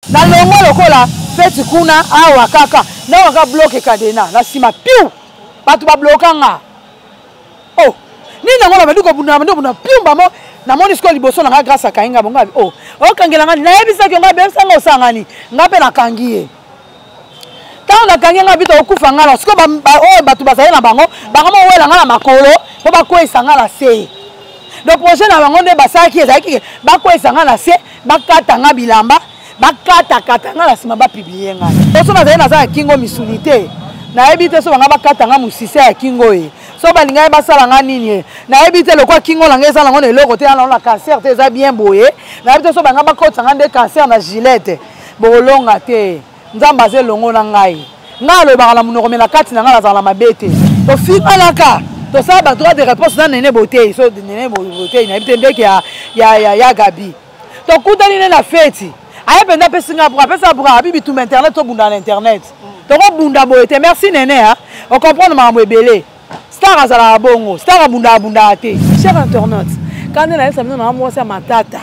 Na longo lokola feti kuna awa kaka na waka bloquer kadena na sima piu batu ba blokanga. Oh ni na ngona baduko bunda piu bamo na moni sko liboso na grâce à kainga bonga. Oh okangela ngani na yebisa ke ngabe sanga osangani ngape na kangiye. Tant na kangiye ngabito okufa ngala sko ba batu bazali na bango bango wela ngala makolo po ba ko isanga na se. Le projet na bango nde basaki ezaki ba ko isanga na se bakata nga bilamba bakata nga la sima ba publier nga. Oso na zali na za kingo misunité. Na ebite so banga bakata nga musise ya kingo e. So balinga ba sala nga nini. Na ebite lokwa kingo la ngeza ngo ne eloko te na cancer te za bien boye. Na ebite so banga bakota nga nde cancer na gilette. Bolonga te. Nzamba ze longo na ngai. Nga lo ba la munoko mena kati na nga la za mabete. To finga naka. To ça ba droit de réponse dans nene beauté. So nene beauté na ebite ndeke ya Gabi. To kutani na feti. Aye penda pe Singapour, pesa pour habibi tout internet to bunda l'internet. To ko bunda boete. Merci nene hein. On comprend ma mbele. Star azala bongo, star bunda te. Cher internaute, quand on a ça na moi ça matata.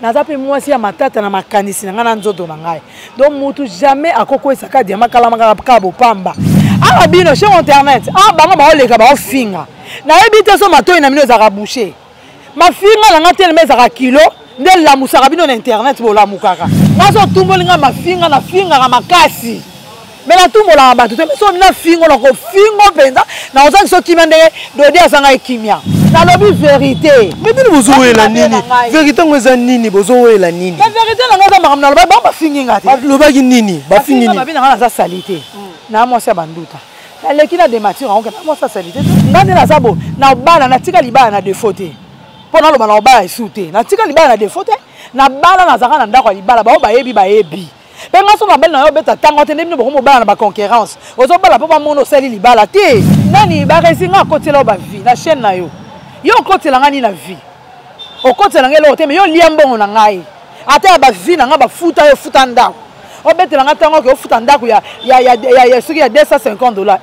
Na zape moi si matata na makanisi na nzoto na ngai. Donc mutu jamais akoko esaka diama kala makala kabo pamba. Ah bino cher internet. Ah bango ba oleka ba ofinga. Na ebite so matoi na mino za boucher. Ma finga na ngate le za kilo. Ndel la musaka bino na internet bo la mukaka. Ngaso tumbo linga mafinga na finga ka makasi. Mela tumbo la batu te so na fingo na ko fingo penza na ozaki so kimende dodi asanga ekimia. Na lobi vérité. Mais bino bozoela nini? Vérité ngweza nini bozoela nini? La vérité na ngaza makamna loba ba fingi ngati. Lobaki nini? Ba fingi nini? Ba bina ngana za salité. Na mo sa banduta. La lekina de mature on na mo sa salité. Ngane na zabo na bana na tika libana na défaut te. Pona lo bana obala esute na tika libala na défaut te na bala na zaka na ndako libala ba bayebi pe ngaso na bel na yo beta tango te ndemino boko mobala na ba concurrence ozo bala po ba mono sali libala te nani ba resinga kotela ba vie na chaîne na yo kotela ngani na vie o kotela ngelo te me yo liambongo na ngai ata ba vie na nga ba futa yo futa ndako o betela nga tango ke o futa ndako ya soki ya $250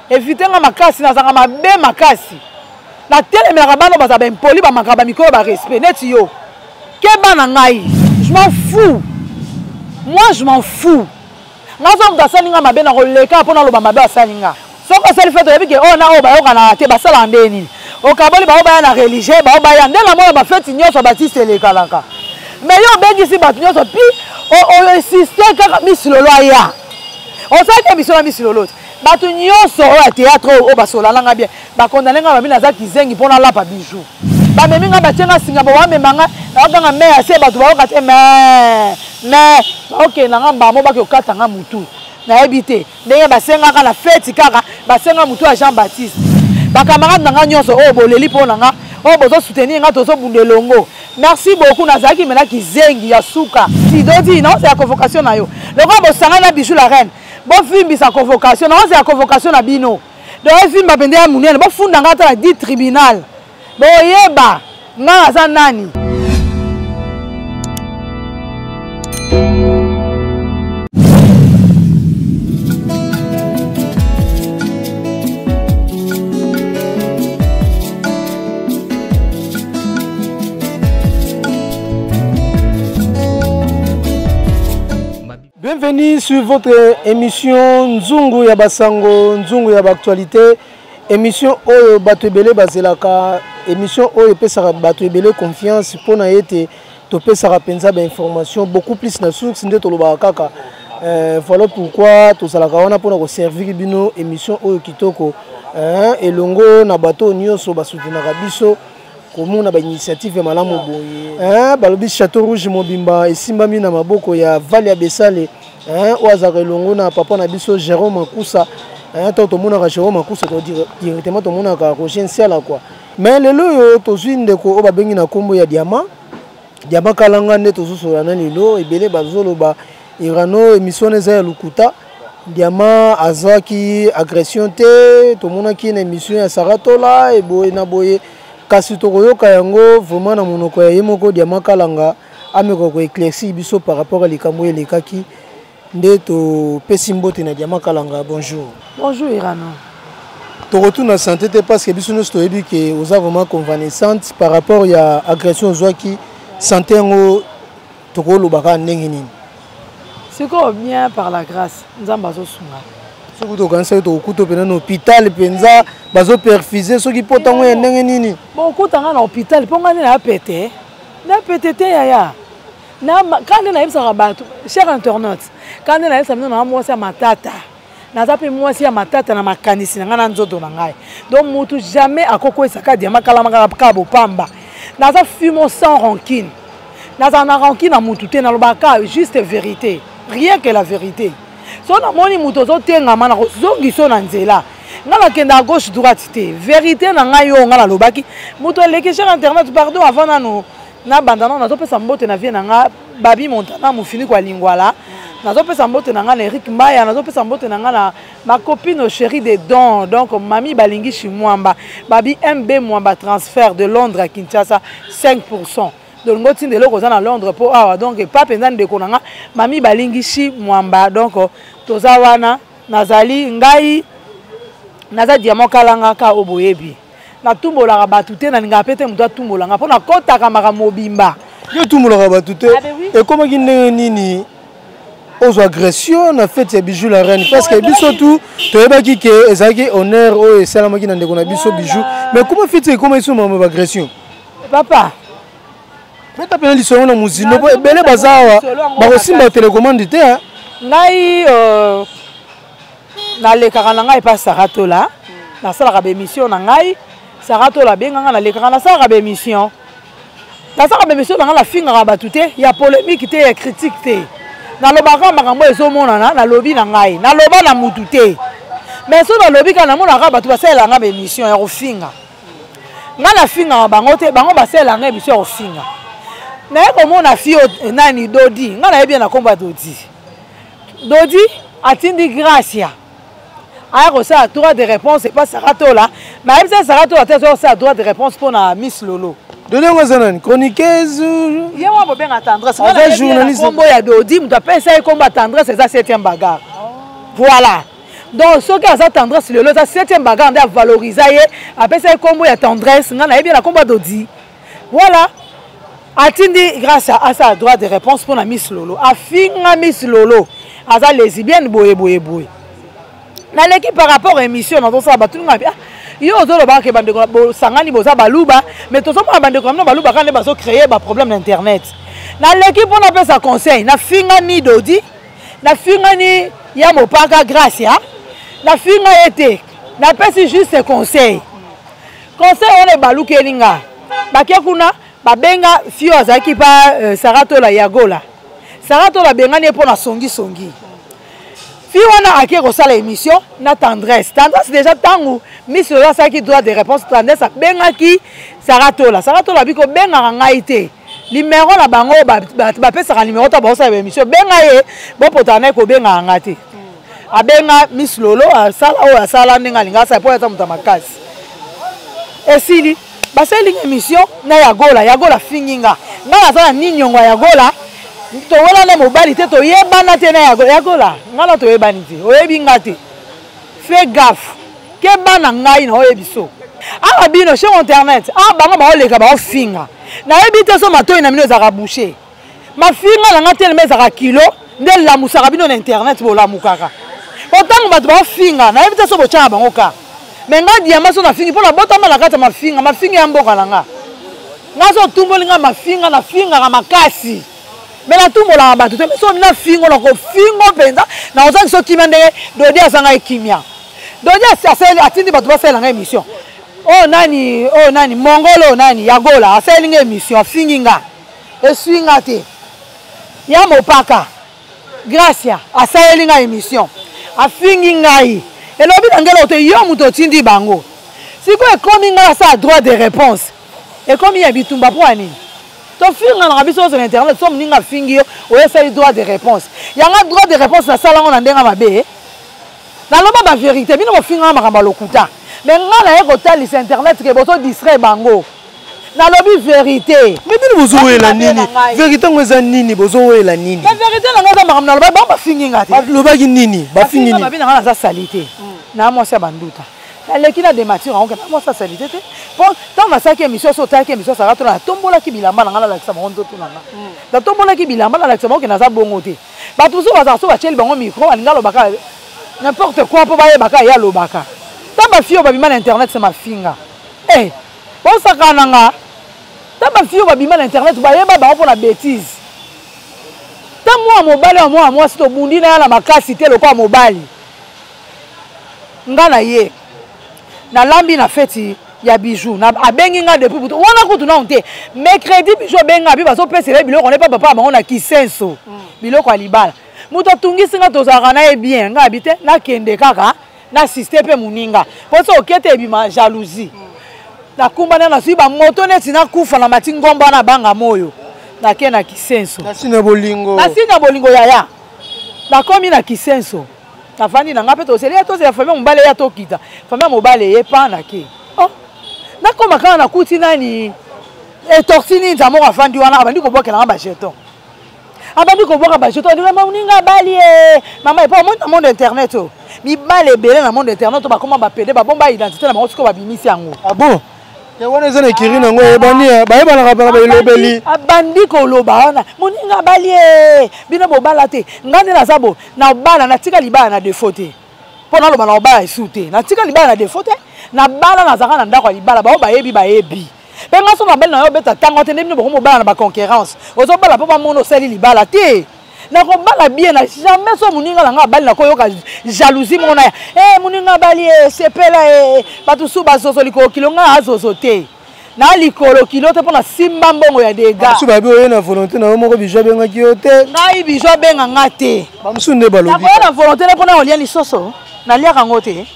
éviter nga makasi na zanga mabe makasi. La télé me rabano baza ben poli ba makaba mikoro ba respect net yo. Keba na ngai. Je m'en fous. Moi je m'en fous. Ngazo mda salinga mabe na koleka pona lo ba mabe salinga. Soko sali feto yebike o na o ba yo kana te ba sala ndeni. O kaboli ba o ba na religieux ba o ba ya ndela mo ba feti nyoso batiste le kalaka. Mais yo bengi si bat nyoso pi o insister kaka misilolo aya. O sa ke misilolo. Batu nyonso o théâtre o basola langa bien ba condamner nga babina za kizengi pona la pa bijou ba memi nga batenga singa bo wa memanga na okanga me ase batu ba okate mais OK na nga ba mo ba ke okata nga mutu na ebité ndenge basenga ka na fête kaka basenga mutu a Jean Baptiste ba camarade na nga nyonso o boleli pona nga o bozo soutenir nga tozo bundelongo. Merci beaucoup nazaki mena kizengi ya suka sidodi non c'est la convocation na yo le roi bo sanga na bijou la reine. Bon film sa convocation, non c'est la convocation na bino. Donc film ba bende ya munene, bon funda ngata na dit tribunal. Bon yeba, nga za nani. Bienvenue sur votre émission Nzungu ya Basango, Nzungu ya Actualité. Émission Oyo Batebele Bazelaka, émission Oyo Pesara Batebele confiance pour na été to Pesara penza ba information beaucoup plus na source nde to loba kaka. Voilà pourquoi to salaka wana pour na servir bino émission Oyo Kitoko elongo na bato nyonso basutenaka biso komuna ba initiative malamu boye. Balobi Château Rouge Mobimba esimbami na maboko ya Vale ya Besale. Oazaka elongo na papa na biso Jérôme Makusa. Toto mona ka Jérôme Makusa to directement to mona ka Roger Nsiala quoi. Mais lelo yo tozwi ndeko o babengi na kombo ya Diamant. Diamant kalanga nde tozosola na lelo ebele bazoloba irano émission eza ya lukuta. Diamant azaki agression te to mona ki na émission ya Saratola e boye na boye kasi tokoyoka yango vraiment na monoko ya yemoko Diamant kalanga ameko ko éclaircir biso par rapport à likambo elekaki. Ndeto pesimbote na Diamant kalanga. Bonjour. Bonjour Irano. To retour na santé parce que biso nous toyebi que oza vraiment convalescente par rapport à agression zwaki santé ngo tokolobaka ndenge nini sikoyo bien par la grâce nzambe azosunga soki tokanisa tokokuta pena na hôpital mpenza bazoperfuse soki po ntango ya ndenge nini bokutanga na hôpital mpo nga nde nayapete napete te yaya ka nde nayebisaka bato cher internaute ka nde nayebisa bino na mwasi ya matata naza mpe mwasi ya matata na makanisi na ngai na nzoto na ngai donc mutu jamais akokwesaka diama kalamaka kaka bopamba naza fumo sans rancune naza na rancune na mutu te nalobaka juste vérité rien que la vérité so namoni mutu ozotengama na kozongisa na nzela nga nakende à gauche droite te vérité na ngai yo nga nalobaki mutu eleki cher internet pardon avant nano na bandana nazopesa mbote na vie na nga babi montana mofini kwa lingwala nazopesa mbote na nga na Eric Maya nazopesa mbote na nga na ma copine chérie des dons donc mami balingi Chimwamba babi MB Mwamba transfert de Londres à Kinshasa 5% donc ngoti ndelo koza na Londres po awa donc pas penza ndeko na nga mami balingi Chimwamba donc toza wana nazali ngai naza diamant kalanga ka oboyebi na tumbolaka bato te na ninga pete mutu atumbolanga mpo na kotaka maka mobimba yo tumbolaka bato te ekomaki ndenge nini aux agressions na fête ya bijou la reine parce que biso tout toyebaki ke ezalaki honneur oyo esalamaki na ndeko na biso bijou mais comment fête ekoma iso mama agression papa peta pena lisongo na muzino po ebele baza awa bakosimba télécommande te ngai nalekaka na ngai epa saratola nasalaka bémission na ngai saratola benganga nalekaka nasalaka bémission nasalaka bémission na ngai nafingaka bato te ya polémique te ya critique te nalobaka makambo ezomonana nalobi na ngai naloba na mutu te mais so nalobi kaka namonaka bato basalelanga bémission ya kofinga ngai nafingaka bango te bango basalelanga émission ya kofinga naye komona fio nani Dodi ngai nayebi na komba Dodi atindi Gracia aya kosala droit de réponse epa saratola mais ayebisa saratola te azosala droit de réponse mpona Miss Lolo donengo aza nani chroniqueuse ye mwa bobenga tendresse aza journaliste kombo ya Dodi mutu apesa ye kombo ya tendresse eza 7e bagarre voilà donc soki aza tendresse lelo eza 7e bagarre nde avaloriza ye apesa ye kombo ya tendresse ngai nayebi na kombo ya Dodi voilà atindi grâce à sa droit de réponse mpona Miss Lolo afinga Miss Lolo aza lesbienne boye naleki par rapport à émission nazosala bato nga bia yo ozolobaka ke bandeko bosangani boza baluba mais tozomona bandeko bamino baluba kaka nde bazocreye baproblème d'internet naleki mpo napesa conseil nafingani Dodi nafingani ya mopaka Gracia nafinga ye te napesi juste conseil wana ebalukeli nga bake kuna babenga fio azalaki pa saratola yagola saratola bengani ye mpo na songi fi wana ake kosala émission na tendresse déjà ntango Miss Lolo asalaki droit de réponse tendresse abengaki saratola biko bengaka ngai te numéro na bango bapesaka numéro ta baosala émission benga ye bopotana ye kobengaka nga te abenga Miss Lolo asala oyo asala ndenge alingi asala mpo aza moto ya makasi esili basalinga émission na yagola fingi nga ngai naza na ninyongo ya yagola towola na mobali te toyebana te na yagola ngala toyebani te oyebi nga te fais gaffe ke bana ngai na oyebi so awa bino chez internet bango baoleka baofinga nayebi te so matoi na bino ezalaka boucher mafinga na nga telema ezalaka kilo nde lamusaka bino na internet bolamukaka otango bato baofinga nayebi te so botyaka bango ka me nga diama so nafingi mpo na botama na kati ya mafinga ya mboka na nga so otumboli nga mafinga nafingaka makasi me natumbolaka bato te so mina fingo na kofingo mpenza na ozangi so kimia ndenge Dodi azanga ekimia Dodi atindi bato basalelanga émission oyo nani mongolo nani yagola asalinga émission afingi nga eswi nga te ya mopaka Gracia asalinga émission afingi ngai elobi na ngelo te yo moto otindi bango sikoyo ekomi nga asala droit de réponse ekomi ya bitumba mpo ya nini tofinga na biso sur internet so moninga afingi yo oyesali droit de réponse yanga droit de réponse nasalango na ndenge mabe naloba bavérité bino bofinganga makambo ya lokuta me nga naye kotalisa internet ke bozodistrait bango nalobi vérité me bino bozowelela nini vérité ngo eza nini bozowelela nini ba vérité nanga eza makambo naloba bango bafingi nga te balobaki nini bafingi nini babi nanga naza sali te na mwasi ya banduta naleki na démature yango kena moi ça salite te mpo ntango nasalaki émission so otalaki émission saka tona natombolaki bilamba na nga nalakisa bango nzoto na nga natombolaki bilamba nalakisa bango ke naza bongo te bato mosusu bazala so batieli bango micro balinga alobaka n'importe quoi mpo bayebaka ye alobaka ta bafille oyo babima na internet se mafinga bosaka na nga ta bafille oyo babima na internet bayeba bango mpo na bétise ta mwa mobali wa mwa mwasi tobundi na ya na makasi te lokola mobali nga na ye nalambi na feti ya bijou abengi nga depuis butu wana kutu na te mercredi bijou abenga bi bazopesela biloko ne pa papa bango na kisenso biloko ya libala moto atungisi nga tozalaka na ye bien nga abi te nakende kaka na asiste mpe moninga mpo so okete ebima jalousie nakumbana nazwi bamoto neti nakufa na mati ngomba wana banga moyo nake na kisenso nasina bolingo yaya nakomi na kisenso nafandi na nga mpe toseli tozela famille mobale ya tokita famille mobale ye pa nake nakoma kaka nakuti nani etorti nini nzamoko afandi wana abandi kobwakela nga bajeton abandi kobwaka bajeton ndima moninga bali e mama epo omoni na monde internet o mibale ebele na monde internet o bakoma bapede babomba identité na bango sikoyo babimisi yango bon wana eza na ekiri nango eyebani bayebanaka mpaka bayelobeli abandi koloba wana moninga bali e bino bobala te nga nde naza bo na bala natika libala na defo te mpo naloba na obala esu te natika libala na defo te na bala nazaka na ndako ya libala bao bayebi mpe nga so mabali na yo obeta ntango te nde bino boko mobala na baconquérance ozobala mpo bamona osali libala te nakobala bien na jamais so moninga na nga abali nakoyoka jalousie mona ya moninga abali sepela bato su bazozo likolo kilo nga azozo te na likolo kilo te mpo na simba mbongo ya dega bamosu babi oye na volonté na yo moko bijo abengaki yo te ngai bijo abenga nga te bamosu nde balobi nakoya na volonté ne mpo na kolia lisoso naliaka yango te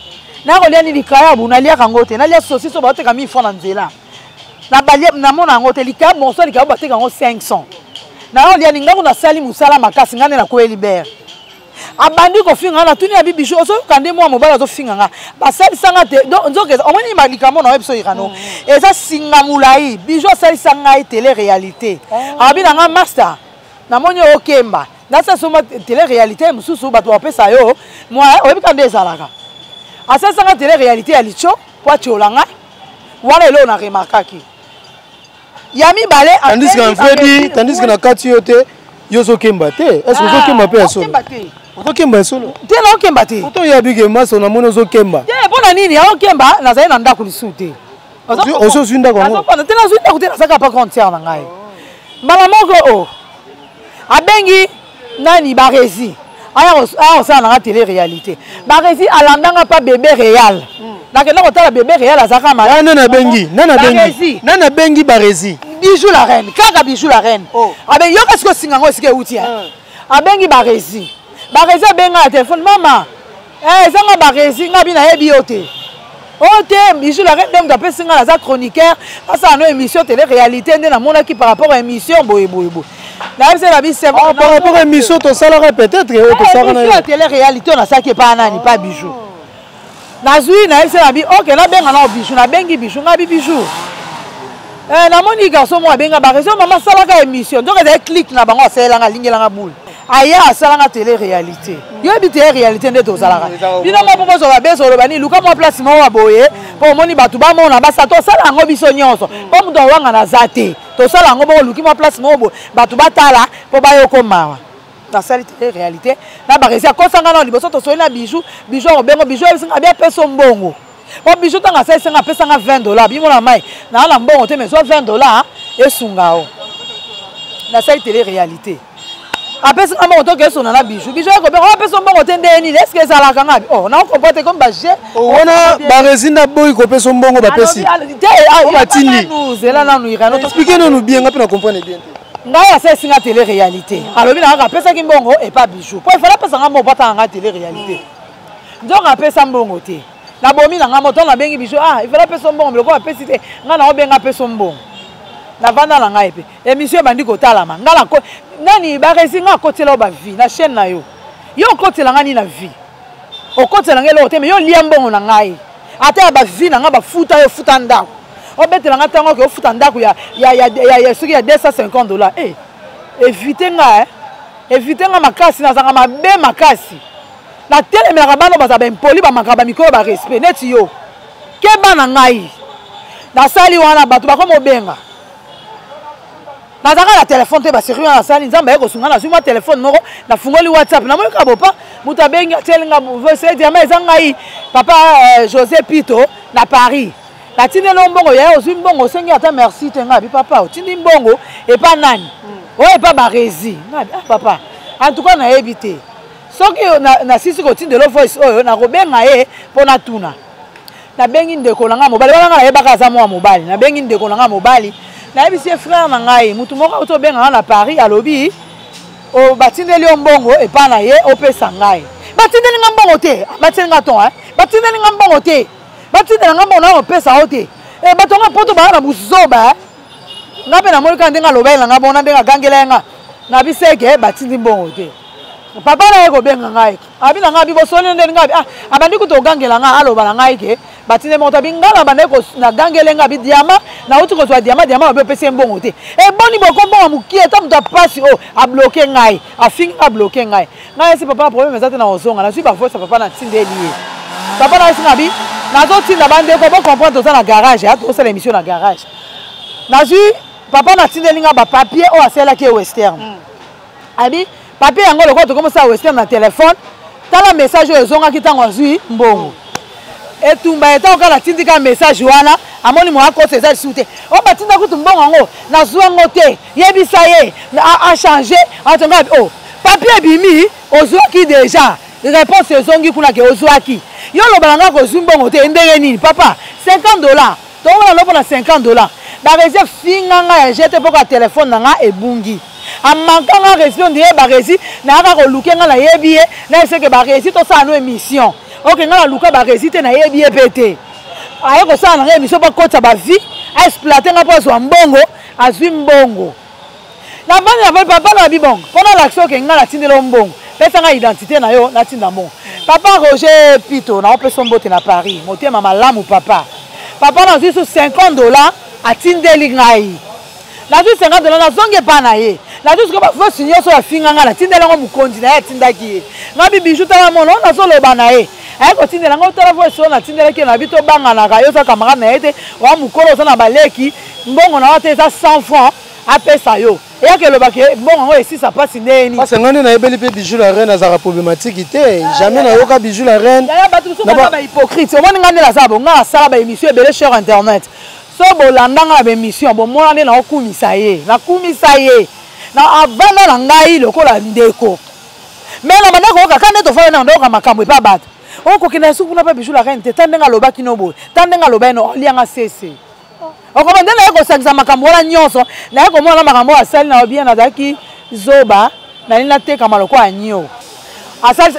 nakolia ni likayabu naliaka yango te nalia sosiso baoteka 1000 francs na nzela namona yango te likayabu monso likayabu bateka yango 500 naolia ningango nasali musala makasi ngane nakoye libere abandi kofinga nga natuni ya bibijo ozoyoka nde mwa mobali azofinga nga basalisanga te nzokeza omoni malikambo na yebiso yikano eza singa molai bijo asalisa ngai tele réalité abi na nga master namoni okemba nasa soma tele réalité mosusu bato bapesa yo oyebika nde ezalaka asalisanga tele réalité ya licho po atiola nga wana elo na remarkaki ya mibale tandis que na kati yo te yo ozokemba te est-ce ozokemba mpe ya solo okokemba ya solo te na okemba te oto oyabike maso namoni ozokemba te mpona nini aokemba nazali na ndako lisu te ozozwi ndako yango te nazwi ndako te nazalaka pa frontière na ngai mbala moko abengi nani baresi aya kosala nanga tele réalité baresi alandanga pa bébé réal nakenda kotala bébé réal azalaka nana bengi baresi bijou la reine kaka bijou la reine abengi yoka siko osinga yango esika euti abengi baresi abenga na telefone mama ezanga baresi nga bi nayebi yo te te bijou la reine nde moto apesi nga naza chroniqueur asala no émission tele réalité nde namonaki par rapport à émission boyeboyebo nayebisela bisembo par rapport à émission tosalaka peut-être émission ya tele réalité oyo nasalaki epa nani pa bijou nazwi nayebisela bi ok nabenga nao bijou nabengi bijou nga bi bijou namoni garçon mo abenga baresi mama asalaka émission donc ezali clique na bango asalelanga alingelanga boule aya asalanga tele réalité yoyebi tele réalité nde tozalaka bino moko bozoloba bezoloba nini luka mwa place moko baboye mpo omoni bato bamona basa tosala yango biso nyonso mpo moto awanga naza te tosala yango moko luki mwa place moko boye bato batala mpo bayoko mawa nasali tele réalité na baresi akosanga nao liboso tosoli na bijou akobengo bijou ayebisinga abi apeso mbongo mpo bijou ntango asalisinga apesanga $20 bimona mai naa na mbongo te mais so $20 esunga o nasali tele réalité apesinga mbongo toke esuna na bijou akobengo apesa mbongo te nde nini eske ezalaka nga naokompo te comme baje wana baresi na boyi kopesa mbongo bapesi zela nanu irano explike nanu bien nga mpe na comprendre bien te ngai asalisinga tele réalité alobi na kaka apesaki mbongo epa bijou mpo efala apesanga mbongo patanga nga tele réalité nzoko apesa mbongo te nabomi na nga moto nabengi bijou efala apesa mbongo biloko apesi te nga naobenga apesa mbongo navanda na ngai mpe émission ebandi kotalama nga nani baresi nga akotela yo bavie na chaîne na yo okotela nga nini na vie okotela nga eloko te me yo lia mbongo na ngai ata ya bavie na nga bafuta yo futa ndako obetela nga ntango oke ofuta ndako soki ya $250 evite nga makasi nazanga mabe makasi natelemelaka bana baza baimpoli bamakaka bamikolo barespect neti yo keba na ngai nasali wana bato bakoma obenga nazaka na telefone te basérieux nasali nzambe aye kosunga nazwi mwa telefone moko nafungoli whatsapp namoni ka bopa moto abengi atelinga diama eza ngai papa José Pito na Paris natindi no mbongo yaye ozwi mbongo osengi ata merci te ngabi papa otindi mbongo epa nani oyo epa baresi ngabi papa en tout cas nayebi te soki nasisi kotindelo voice oyo nakobenga ye mpo natuna nabengi ndeko na nga mobali wana nga nayebaka aza mwa mobali nabengi ndeko na nga mobali nayebisi ye frère na ngai mutu moko otobenga nga na Paris alobi batindeli yo mbongo epa na ye opesa ngai batindeli nga mbongo te batindeli nga ton batindeli nga mbongo te batindeli nga mbongo na opesa o te bato nga poto baa na buzoba nga mpe namoni kaka ndenge alobeli na nga bona ndenge agangela nga nabiseke batindi mbongo te papa na ye kobenga ngai abi na ngai bibosoli ndeni ngai abandi kutu ogangela nga aloba na ngai ke batinde moto abi ngala bande na gangele nga bi diama na uti kozwa diama babe opesi mbongo te boni boko mbongo mukie ta mutu apasi o abloke ngai afingi abloke ngai esi papa problème eza te na ozonga nazwi bavosa papa na tindeli ye papa na esi ngabi nazotinda bandeko bo comprendre toza na garage tosala émission na garage nazwi papa na tindeli nga bapapier oyo asalaki western abi papier yango lokola tokomosala western na telefone tala message oyo ezongaki ntango azwi mbongo etumba eta okala tindika message wana amoni mwa kote eza lisusu te oyo batinda kutu mbongo yango nazwi yango te yebisa ye achange atonga papier ebimi ozwaki deja réponse ezongi kuna ke ozwaki yo lobala nga kozwi mbongo te ndenge nini papa $50 tongona lopo na $50 baresi finga nga ya jete mpoka telefone na nga ebungi amanka nga resi ondire baresi nayaka koluke nga nayebi ye nayeseke baresi tosala no émission oke nga naluka baresi te nayebi ye mpe te aye kosala na nga émission bakotisa bavie aexploite nga mpo azwa mbongo azwi mbongo na bani na papa na bibongo mpona l'action oke nga natindela mbongo pesa nga identité na yo natinda mbongo papa Roger Pito na opesa mbote na Paris motema malamu papa nazwi su $50 atindeli ngai nazwi $50 nazongi epa na ye nazwi sikoyo bavosi nyonso yafinga nga natindeli yango mokonzi na ye atindaki ye nga bibiju tala mono nazoloba na ye aye kotindela nga otala vosi oyo natindelaki na bi tobanganaka yo oza camarade na ye te oya mokolo oza na baleki mbongo na yo te eza 100 francs apesa yo eyaka elobaki mbongo yango esisa mpasi ndeni parce nga nde nayebeli mpe bijou la reine azalaka problématique te jamais nayoka bijou la reine yaya bato mosusu baza bahypocrite omoni nga nde naza bo nga nasala baémission ebele sur internet so bolandanga na baémission bomona nde naokumisa ye nakumisa ye na avanda na ngai lokola ndeko me na bandeko oyoka ka nde tofala nanga ndeyoka makambo epa bato okokenda esuku kuna mpe bijou la reine te ta ndenge alobaki no boye ta ndenge aloba eno olianga sese okoma nde naye kosangisa makambo wana nyonso naye komona na makambo asali na obien nazalaki zoba nali natekama lokola nio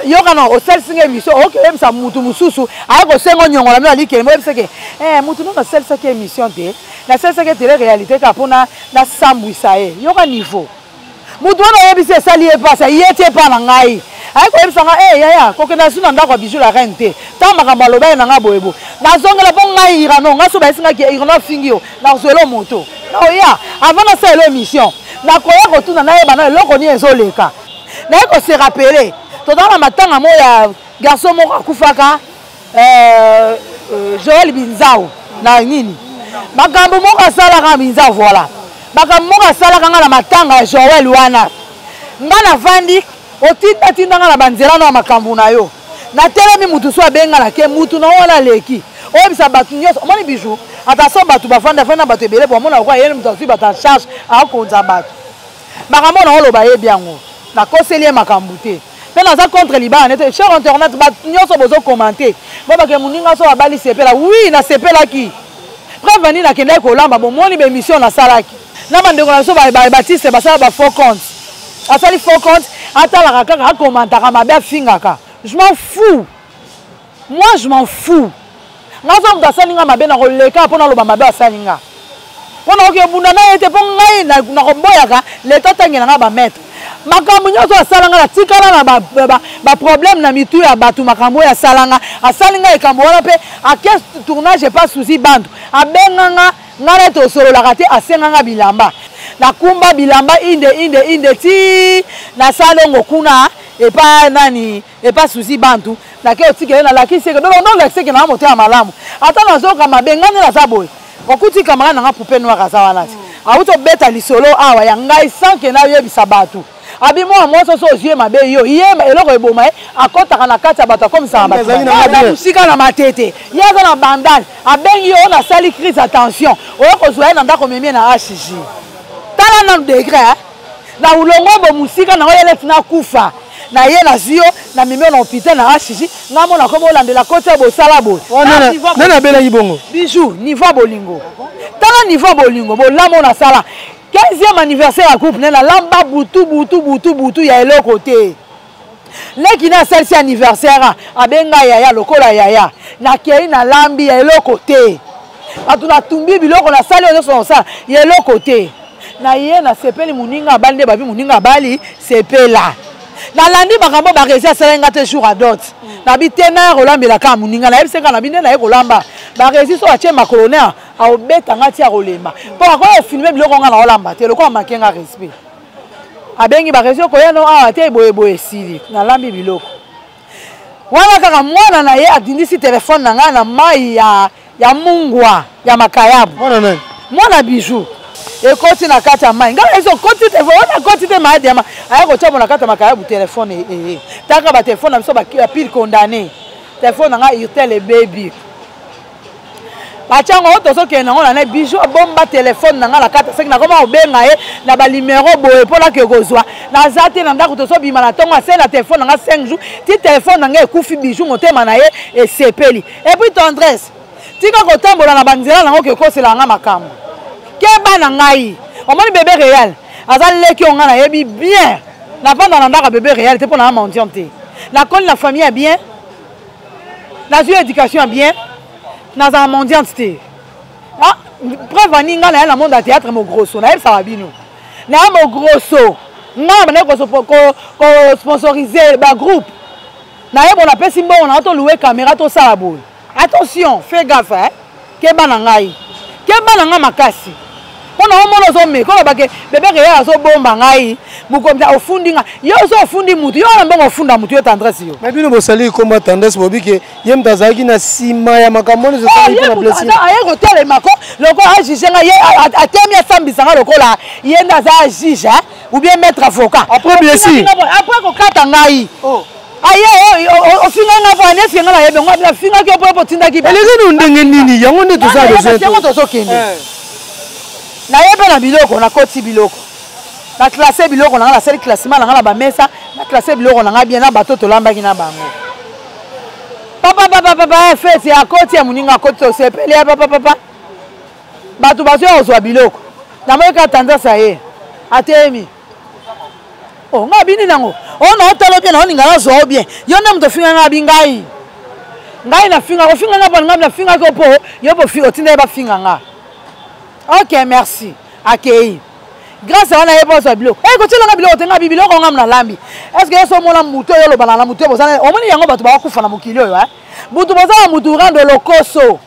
yokana osalisinga émission okeyebisa mutu mosusu aye kosenga nyongola mino alikele oyebiseke mutu no nasalisaki émission te nasalisaki tele réalité kaka mpona nasambwisa ye yoka niveau mutu wana oyebisi esali ye pasi ye ti epa na ngai aye koyebisanga yaya kokenda su na ndako ya bijou la reine te ntango makambo aloba ye na nga boyebo nazongela mpo ngai irano ngai so bayesingaki irano afingi yo nakozwela moto naoya avant nasalela émission nakoya kotuna nayeba na eloko nini ezoleka naye kose rapele totala na matanga mo ya garçon moko akufaka Joël Binzao na nini makambo moko asalaka Binzao voilà makambo moko asalaka nga na matanga ya Joël wana nga navandi otindatindanga na banzela na makambo na yo natelemi mutu so abenga na ke mutu na wana leki oyebisa bato nyonso omoni bijou attention bato bafanda na bato ebele po omona okoa yeni mutu azwi bato en charge akokonza bato makambo na oloba yebi yango nakoseli ye makambo te mpe naza contre libana nete cher internet bato nyonso bozokomante bobake moninga so abali sepela wi nasepelaki preuve nini nakendaki kolamba bomoni baémission nasalaki na bandeko na biso batiste basala bafaux compte asali faux compte atalaka kaka akomantaka mabe afingaka je m'en fous moi je m'en fous nga so moto asali nga mabe nakoleka mpo naloba mabe asali nga mpo nakokebunda na ye te mpo ngai nakoboyaka leta otangela nga bamaître makambo nyonso asala nga natikala na baproblème na mitu ya bato makambo oyo asala nga asali nga ekambo wana mpe ake tournage epa susi bantu abenga nga nga neti osololaka te asenga nga bilamba nakumba bilamba inde ti nasala ongo kuna et pas nani et pas souci bantu na ke otike na la ki se que non la se que na moto ya malamu ata na zo kama bengane na zaboy okuti kamara na poupée noire azawana auto beta lisolo awa ya ngai sans que na yebisa batu abi moi so so yeux mabe yo yema eloko eboma akotaka na kati ya bato comme ça bato na musika na matete yaza na bandage abengi yo na sali crise attention oyo kozwa na ndako memie na HJ tala na degré na ulongo bo musika na oyele tina kufa na ye na zio na mimio na hôpital na HJ ngamo na komo landela kote bo sala bo nana bela yibongo bijou niveau bolingo tala niveau bolingo bo lamo na sala 15e anniversaire à couple na lamba butu ya eloko te leki na celle anniversaire abenga yaya lokola yaya na kei na lambi ya eloko te atu na tumbi biloko na sali ozo ça ya eloko te na ye na sepeli muninga bali babi muninga bali sepela na landi makambo ba réussir à salenga te jour à dot na bitena rolambela ka muninga na yebiseka na binde na ye kolamba ba réussir so atie ma colonel a obeta ngati ya rolema pour quoi filmer biloko nga na olamba te loko makenga respect abengi ba réussir ko yano a te boye sili na lambi biloko wana kaka mwana na ye adindisi téléphone na nga na mai ya mungwa ya makayabu mwana bijou ekoti na kati ya mai nga ezo koti te wana koti te mai diama aya ko tshabo na kati ya makayabu téléphone taka ba téléphone na biso ba pile condamné téléphone na nga Irtel baby bachango otoso ke nango na bijou bomba téléphone na nga la kati sek na koma obenga ye na ba numéro boye pola ke kozwa na zate na ndako toso bima na tonga se na téléphone na nga 5 jours ti téléphone na nga ekufi bijou motema na ye esepeli et puis tendresse tika kotambola na banzela nango ke kosela nga makambo ke bana ngai omoni bébé réel azali leki onga na yebi bien na panda na ndaka bébé réel te pona mendiant te la koli la famille bien la éducation bien dans un mondial c'était ah preuve ninga na la monde à théâtre mo grosso na ça va bino na mo grosso na na ko sponsoriser ba groupe na ye bon appelle simbo on a to louer caméra to ça boy attention fais gaffe hein ke bana nga makasi on a mono zo me ko ba ke bébé réel zo bomba ngai mukomza ofundi nga yo zo ofundi mutu yo na mbongo ofunda mutu yo tendresse yo mais bino bosali komba tendresse bobi ke yem tazaki na sima ya makambo ne zo sali na blessure aye hôtel mako loko a juge nga ye atemi asambisa nga lokola ye ndaza juge ou bien maître avocat après blessure après ko kata ngai aye ofinga nga pa ne finga na yebe nga finga ki opo tinda ki elezi ndenge nini yango ne to za besoin yango to so kende na yebe na biloko na koti biloko na classé biloko na la seule classement na ba mesa na classé biloko na bien na bato to lambaki na bango papa fete ya koti ya muninga koti to sepeli ya papa bato bazo ozwa biloko na moka tendance aye atemi oh nga bini nango ona otalo bien na ninga na zo bien yo na mto finga nga bingai ngai na finga ko finga nga pa nga na finga ko po yo po fi otinda ba finga nga ok merci akei grâce à on a yebosa biloko ko tshela biloko tenga biloko ngam na lambi est-ce que so mona muto yo lo bana na muto bozana o moni yango bato ba kufa na mokili yo butu bozana mutu rando lokoso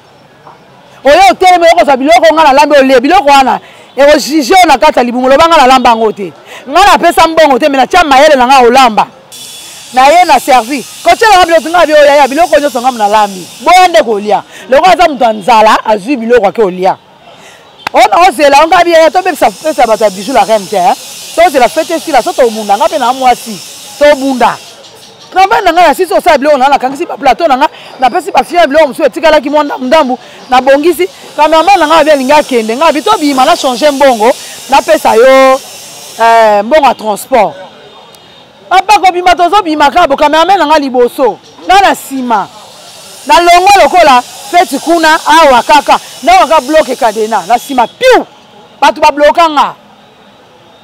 oyo teleme ko sa biloko ngana lambi ole biloko wana e ko jige na kata libungo lo banga na lamba ngote ngana pesa mbongo te mena tia mayele na nga olamba na ye na servi ko tshela biloko tenga bi oya ya biloko nyo so ngam na lambi boyande ko lia loko aza mutu anzala azui biloko ake olia on se la on ga bien to be ça ba bijou la reine hein to c'est la fête ici la soto munda nga pe na mwasi to bunda kamba na nga si so sa bilo na la kangisi ba plateau na pesi ba fia bilo mso etikala ki monda ndambu na bongisi cameraman na nga bien linga kende nga bito bi mala changer mbongo na pesa yo mbongo à transport apa ko bima to zo bima ka bo cameraman na nga liboso na sima na longo lokola feti kuna awa kaka na waka bloke kadena na sima piu batu ba blokanga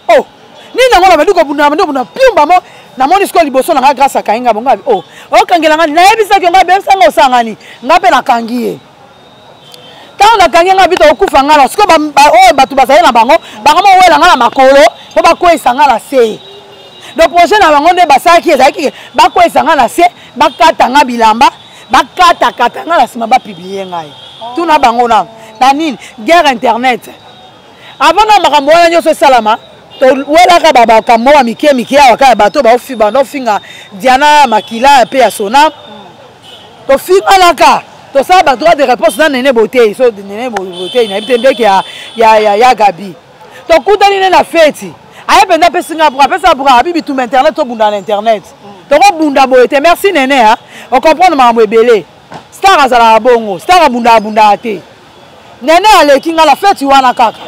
oh ni nango na baduko buna piu mbamo na moni sko liboso na nga grâce à kainga bonga oh okangela nga na yebisa ke nga bemsa nga osangani nga pe na kangiye tant na kangi nga bito okufa nga na sko ba batu bazali na bango mo wela nga na makolo po ba kwesa nga na se donc projet na bango nde basaki ezaki ba kwesa nga na se bakata nga bilamba bakata nga la sima ba publier ngai tout na bango na nini guerre internet avant na makambo wana nyoso salama wela ka baba kamo wa mike awa ka bato ba ofinga Diana Makila pe ya Sona to finga laka to ça ba droit de réponse na nene beauté so nene beauté na bitende ya Gabi to kutani na fête aye penda pe singa pour apesa pour abi bitum internet to bunda na internet to ko bunda boete merci nene hein on comprendre mambo ebele star azala bongo star bunda te nene alekinga la fête wana kaka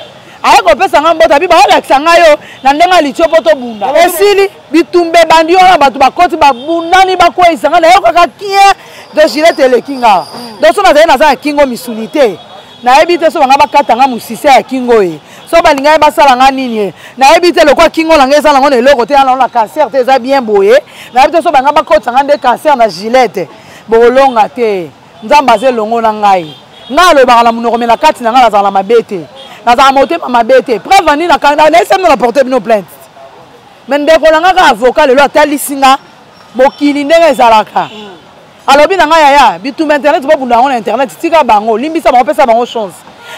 aye ko pesa ngambota bi ba olakisa ngayo na ndenga lichopo to bunda esili bitumbe bandio na batu bakoti ba bunda ni ba kwa isanga na yo kaka kie de Gillette elekinga donc so na zana za kingo misunité na ebite so banga bakata nga musise ya kingo e so balinga ba sala nga nini na ebite le kwa kingo la ngeza ngo ne loko te na cancer te za bien boye na ebite so banga bakota nga de cancer na Gillette bolonga te nzamba ze longo na ngai nga lo ba la munoko mena kati na nga la za mabete na za moté ma mabete preuve ni na kanga na esem na porter bino plainte mais ndeko la nga avocat le lo atalisinga bokili ndenge ezalaka alobi na nga yaya bitumba internet bo bunda on internet tika bango limbisa ba pesa bango chance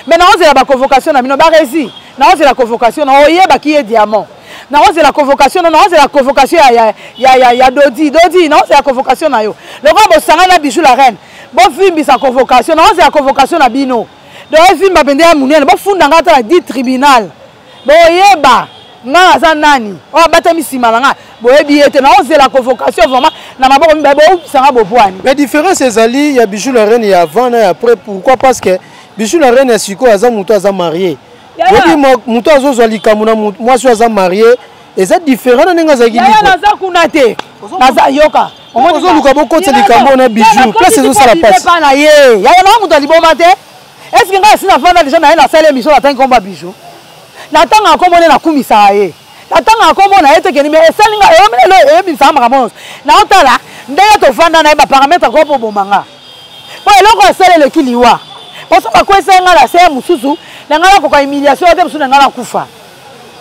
mais na on la convocation na bino ba rési na on la convocation na oyeba ki e diamant na on la convocation na on la convocation ya Dodi na on la convocation na yo le roi bo sanga na Bijou la reine bo fimbisa convocation na on la convocation na bino do fimba pende ya munene bo funda nga ta 10 tribunal bo oyeba nga aza nani o bata misima nga boyebi ete na on la convocation vraiment na maboko mbebo sanga bopwani mais différence ezali ya Bijou la reine ya avant et après pourquoi parce que Bijou la reine siko aza muto aza marié yebi muto azozwa likambo na moi so aza marié eza différent na nga za gili na za kuna te na za yoka ozo luka bokoti likambo na Bijou place ezo sala passe pas na ye ya na muto liboma te est-ce que nga sina fanda déjà na la salle émission la tangi komba Bijou na tanga komone na kumisa ye natanga komona ete ke ni me esalinga eyomelo eyebisa makambo na otala ndenge tofanda na ba paramètre ko po bomanga po eloko asalele kiliwa poso bakwesa nga la se mususu na ngala ko ka humiliation te mususu na ngala kufa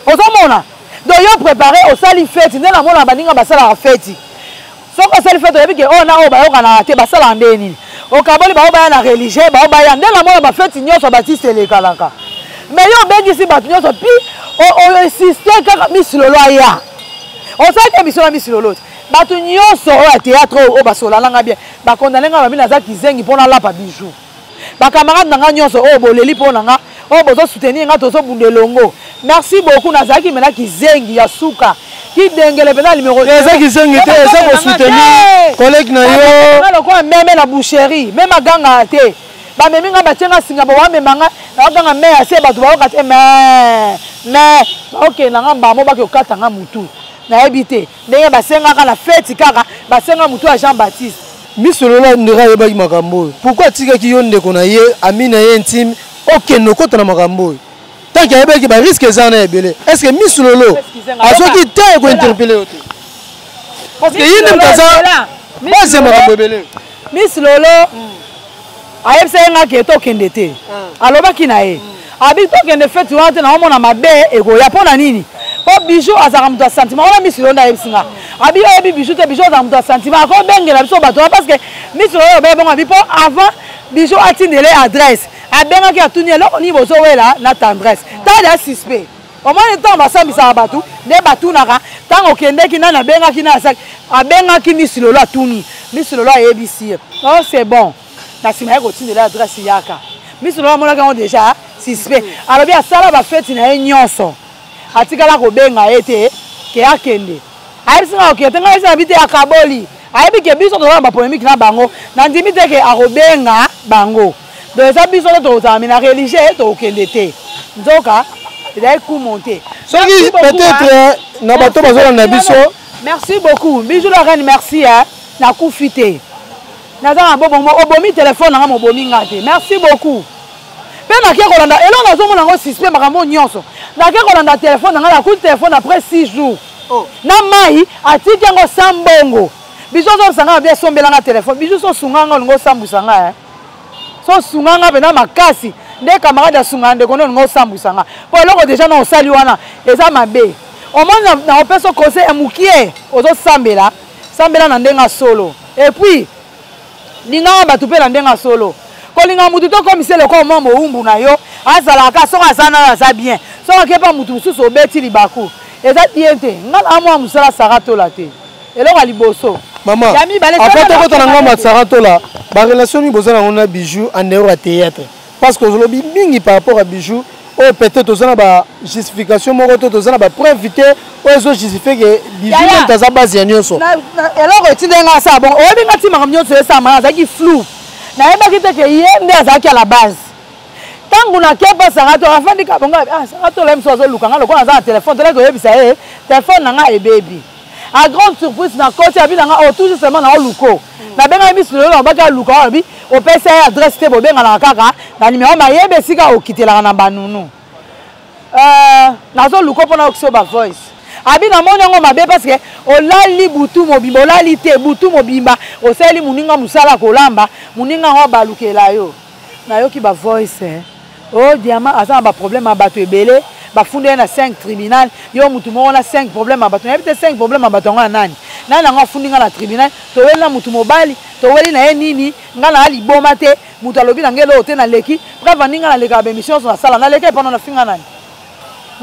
ozomona do yo préparer osali fête ndena mona baninga basala fête soko sali fête yebi ke ona o ba yoka na te basala ndeni o kaboli ba oba na religieux ba oba ya ndena mona ba fête nyoso batiste le kalaka mais yo bengisi batu nyoso pi o insiste kaka misilolo aya o saki misolo misilolo batu nyoso o théâtre o basola langa bien ba condamner nga babina za kizengi pona lapa Bijou ba camarade nanga nyoso o boleli pona nga o bozo soutenir nga tozo bundelongo merci beaucoup nazaki mena kizengi ya suka ki dengele pena numéro 2 eza kizengi te eza ko soutenir collègue na yo na loko meme na boucherie même aganga te ba memi nga batenga singa ba wa memanga na ganga me ase ba tuba okate mais OK na ngamba mo ba ke okata nga mutu na ebité ndenge basenga ka na fête kaka basenga mutu a Jean Baptiste misolola ndira yeba makambo pourquoi tika ki yonde kona ye amina ye intime OK nokota na makambo tant qu'il y a ba risque za na ebele est-ce que misololo azoki te ko interpeller ote parce que yine mkaza ba se makambo ebele misololo ayebisa nga ke tokende te alobaki na ye abi tokende fete wana te na omona mabe ekoya mpona nini po Bijou azaka moto ya sentiment wana misilo nda ayebisinga abi oyebi Bijou te Bijou azaka moto ya sentiment akobengela biso bato wana parce que misilo oyo obeye abi po avant Bijou atindele adresse abengaki atuni eloko nini bozowela na tendresse tala ya suspect omoni ntango basambisaka bato nde batunaka ntango okendeki nani abengaki na asaki abengaki misilolo atuni misilolo ayebisi ye oh c'est bon na sima ye kotindela adresse yaka misilolo amonaki yango déjà suspect alobi asala bafeti na ye nyonso atikala kobenga ye te ke akende ayebisinga okende te ngai esi nabi te akaboli ayebi ke biso tozala bapolémike na bango nandimi te ke akobenga bango donc eza biso to tokozala na religieux tokokende te nzoka ezali kumonte soki peut-être na bato bazolanda biso merci beaucoup Bijou la reine merci nakufi te naza na bobo obomi téléphone nanga mobomi nga te merci beaucoup pe nake kolanda eloko nazomona yango suspect makambo nyonso nake kolanda téléphone nanga nakuti téléphone après 6 jours na mai atiki yango sambongo Bijou ozosanga bien sombelanga téléphone Bijou sosunganga olingo osambwisanga sosunganga mpena makasi nde camarade asunganga ndeko nde olingo osambwisanga po eloko déjà na osali wana eza mabe omoni na opesa conseil ya mokie ozosambela sambela na ndenge solo et puis linganga bato mpe na ndenge solo kolinga mutu to komisele ko mwa mowumbu na yo azalaka soko aza na aza bien soki akepa mutu mosusu obeti libaku eza bien te nga na mwa mosala Sarah Tola te eloko ya liboso maman après tokota na ngamba Sarah Tola barelation ni boza nango na Bijou en dehors ya théâtre parce que ozolobi mingi par rapport à Bijou oyo peut-être oza na bajustification moko to toza na bapreuve te oyo ezojustifie ke Bijou nte aza base ya nyonso eloko etindeli nga asala bongo oyebi nga ti makambo nyonso esama azalaki flou nayebaki te ke ye nde azalaki à la base ntango nakepa Sarah Tola afandika bongo Sarah Tola ye mosu azoluka nga lokola naza na telefone tolaki oyebisa ye telefone na nga ebebi à grande surprise na koti abi na nga toujours seulement na oluko nabenga misu lelo nabaki aluka olobi opesa ye adresse te bobenganaka kaka na nimero mayebe esika okitelaka na banunu nazoluka mpona okisi ba voice abi namoni yango mabe parce que olali butu mobimba olali te butu mobimba osali moninga mosala kolamba moninga yango balukela yo nayoki ba voice o diamant aza na baproblème ya bato ebele bafunde na 5 tribunal yo mutu moko na 5 problème ya bato nayebi te 5 problème ya bato yango ya nani yango afundi nga na tribunal toweli na mutu mobali toweli na ye nini nga na liboma te mutu alobi na ngelo te na leki bref andi nga na leka bémission so nasala na leki epano na finga nani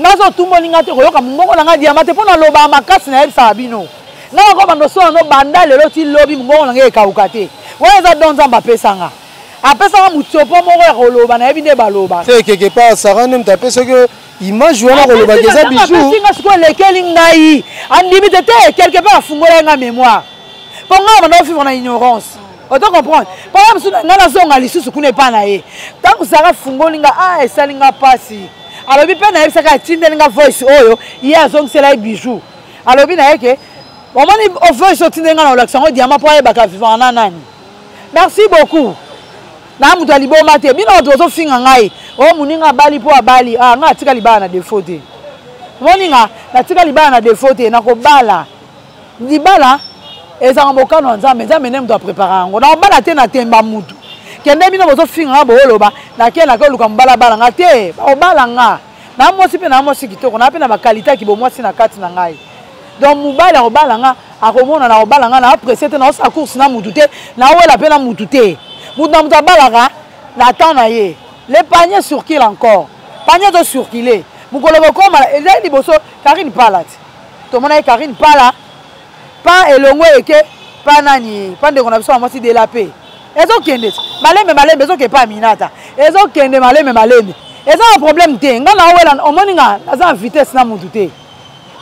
nga so tumboli nga te koyoka mongongo na nga diama te mpo na loba makasi na yebisaka bino nga nakobanda osala no banda lelo ti lobi mongongo na nga ekauka te wana eza don nzambe apesanga apesanga mutiopo moko ya koloba nayebi nde baloba te quelque part Sarah nem tapesa ke image wana koloba ke eza Bijou singa sikoyo elekeli ngai andimi te te quelque part afungola nga mémoire mpo ngai banda ofivre na ignorance oto comprendre mpo nga mosu ngai nazonga lisusu kuna epa na ye ntango Sarah afungoli nga esali nga mpasi alobi mpe nayebisaka atindeli nga voice oyo ye azongisela ye Bijou alobi na ye ke omoni voice otindeli nga na olakisa yango diama mpo ayebaka vivant na nani merci beaucoup na mutu aliboma te bino bato ozofinga ngai o moninga abali mpo abali nga atika libala na defo te moninga natika libala na defo te nakobala libala ezanga mokano ya nzambe nzambe nde mutu aprépara yango nakobala te natemba mutu kende bino bozofinga nga booloba nake nakoluka mobalabala nga te baobala nga na mwasi mpe na mwasi kitoko na mpe na bakalite ya kibomwasi na kati na ngai donc mobali akobala nga akomona na kobala nga na apresse te naosala course na mutu te naowela mpe na mutu te mutu na mutu abalaka na temps na ye le panier circule encore panier to circuler mukolo bokoma ezali liboso Karine Pala te tomona ye Karine Pala pa elongo eke pa nani pa ndeko na biso mwasi de la paix ezokende malembe ezoke pa Aminata ezokende malembe eza na problème te nga na owela omoni nga naza na vitesse na mutu te